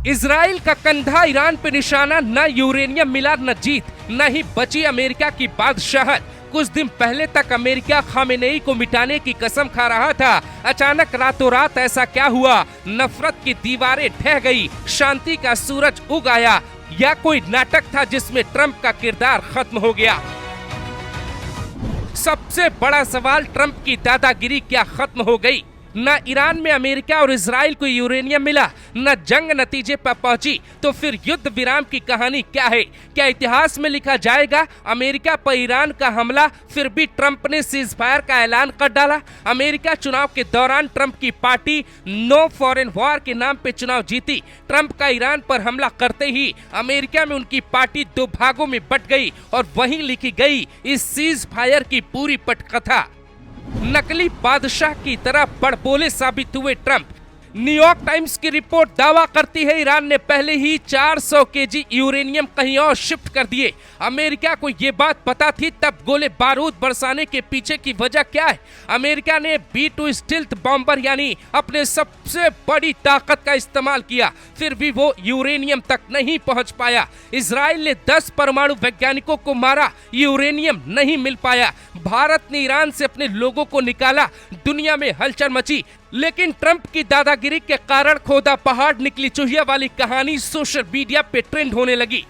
Israel का कंधा Iran पे निशाना, न यूरेनियम मिला न जीत, न ही बची अमेरिका की बादशाहत। कुछ दिन पहले तक अमेरिका खामेनेई को मिटाने की कसम खा रहा था। अचानक रातों रात ऐसा क्या हुआ? नफरत की दीवारें ढह गई, शांति का सूरज उग आया, या कोई नाटक था जिसमें ट्रंप का किरदार खत्म हो गया? सबसे बड़ा सवाल, ट्रंप की दादागिरी क्या खत्म हो गई? न ईरान में अमेरिका और इजराइल को यूरेनियम मिला, न जंग नतीजे पर पहुंची, तो फिर युद्ध विराम की कहानी क्या है? क्या इतिहास में लिखा जाएगा अमेरिका पर ईरान का हमला, फिर भी ट्रंप ने सीज फायर का ऐलान कर डाला? अमेरिका चुनाव के दौरान ट्रंप की पार्टी नो फॉरेन वॉर के नाम पे चुनाव जीती। ट्रंप का ईरान पर हमला करते ही अमेरिका में उनकी पार्टी दो भागों में बट गई और वहीं लिखी गई इस सीज फायर की पूरी पटकथा। नकली बादशाह की तरह बड़बोले साबित हुए ट्रंप। न्यूयॉर्क टाइम्स की रिपोर्ट दावा करती है ईरान ने पहले ही 400 केजी यूरेनियम कहीं और शिफ्ट कर दिए। अमेरिका को ये बात पता थी, तब गोले बारूद बरसाने के पीछे की वजह क्या है? अमेरिका ने B-2 स्टील्थ बॉम्बर यानी अपने सबसे बड़ी ताकत का इस्तेमाल किया, फिर भी वो यूरेनियम तक नहीं पहुंच पाया। इजराइल ने 10 परमाणु वैज्ञानिकों को मारा, यूरेनियम नहीं मिल पाया। भारत ने ईरान से अपने लोगों को निकाला, दुनिया में हलचल मची। लेकिन ट्रंप की दादागिरी के कारण खोदा पहाड़ निकली चूहिया वाली कहानी सोशल मीडिया पे ट्रेंड होने लगी।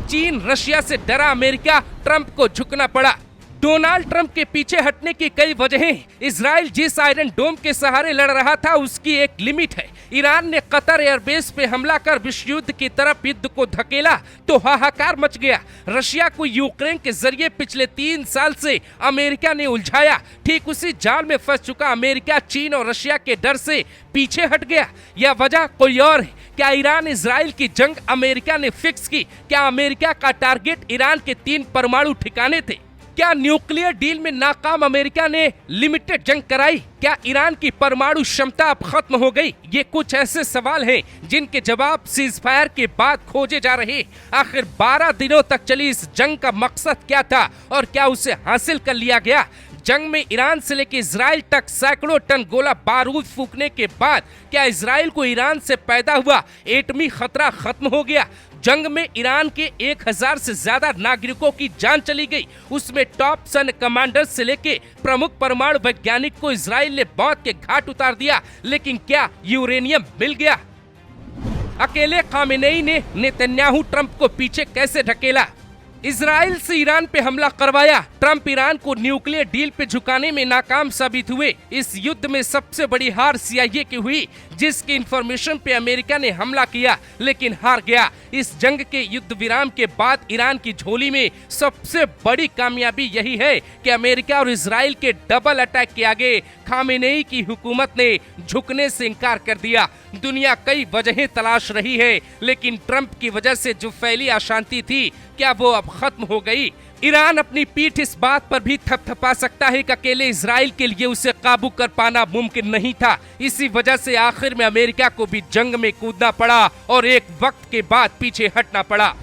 चीन रशिया से डरा, अमेरिका, ट्रंप को झुकना पड़ा। डोनाल्ड ट्रंप के पीछे हटने की कई वजहें। इजराइल जिस आयरन डोम के सहारे लड़ रहा था उसकी एक लिमिट है। ईरान ने कतर एयरबेस पे हमला कर विश्व युद्ध की तरफ युद्ध को धकेला तो हाहाकार मच गया। रशिया को यूक्रेन के जरिए पिछले 3 साल से अमेरिका ने उलझाया। ठीक उसी जाल में फंस चुका अमेरिका चीन और रशिया के डर से पीछे हट गया। यह वजह कोई और है। क्या ईरान इजराइल की जंग अमेरिका ने फिक्स की? क्या अमेरिका का टारगेट ईरान के 3 परमाणु ठिकाने थे? क्या न्यूक्लियर डील में नाकाम अमेरिका ने लिमिटेड जंग कराई? क्या ईरान की परमाणु क्षमता अब खत्म हो गई? ये कुछ ऐसे सवाल हैं जिनके जवाब सीज फायर के बाद खोजे जा रहे। आखिर 12 दिनों तक चली इस जंग का मकसद क्या था और क्या उसे हासिल कर लिया गया? जंग में ईरान से लेकर इजराइल तक सैकड़ों टन गोला बारूद फूकने के बाद क्या इजराइल को ईरान से पैदा हुआ एटमी खतरा खत्म हो गया? जंग में ईरान के 1000 से ज्यादा नागरिकों की जान चली गई, उसमें टॉप सन कमांडर से लेके प्रमुख परमाणु वैज्ञानिक को इजराइल ने मौत के घाट उतार दिया। लेकिन क्या यूरेनियम मिल गया? अकेले खामेनेई ने नेतन्याहू ट्रंप को पीछे कैसे ढकेला? इजराइल से ईरान पे हमला करवाया, ट्रंप ईरान को न्यूक्लियर डील पे झुकाने में नाकाम साबित हुए। इस युद्ध में सबसे बड़ी हार CIA की हुई, जिसकी इंफॉर्मेशन पे अमेरिका ने हमला किया लेकिन हार गया। इस जंग के युद्ध विराम के बाद ईरान की झोली में सबसे बड़ी कामयाबी यही है कि अमेरिका और इजराइल के डबल अटैक के आगे खामेनेई की हुकूमत ने झुकने से इनकार कर दिया। दुनिया कई वजहें तलाश रही है, लेकिन ट्रंप की वजह से जो फैली अशांति थी, क्या वो अब खत्म हो गई? ईरान अपनी पीठ इस बात पर भी थपथपा सकता है कि अकेले इजराइल के लिए उसे काबू कर पाना मुमकिन नहीं था। इसी वजह से आखिर में अमेरिका को भी जंग में कूदना पड़ा और एक वक्त के बाद पीछे हटना पड़ा।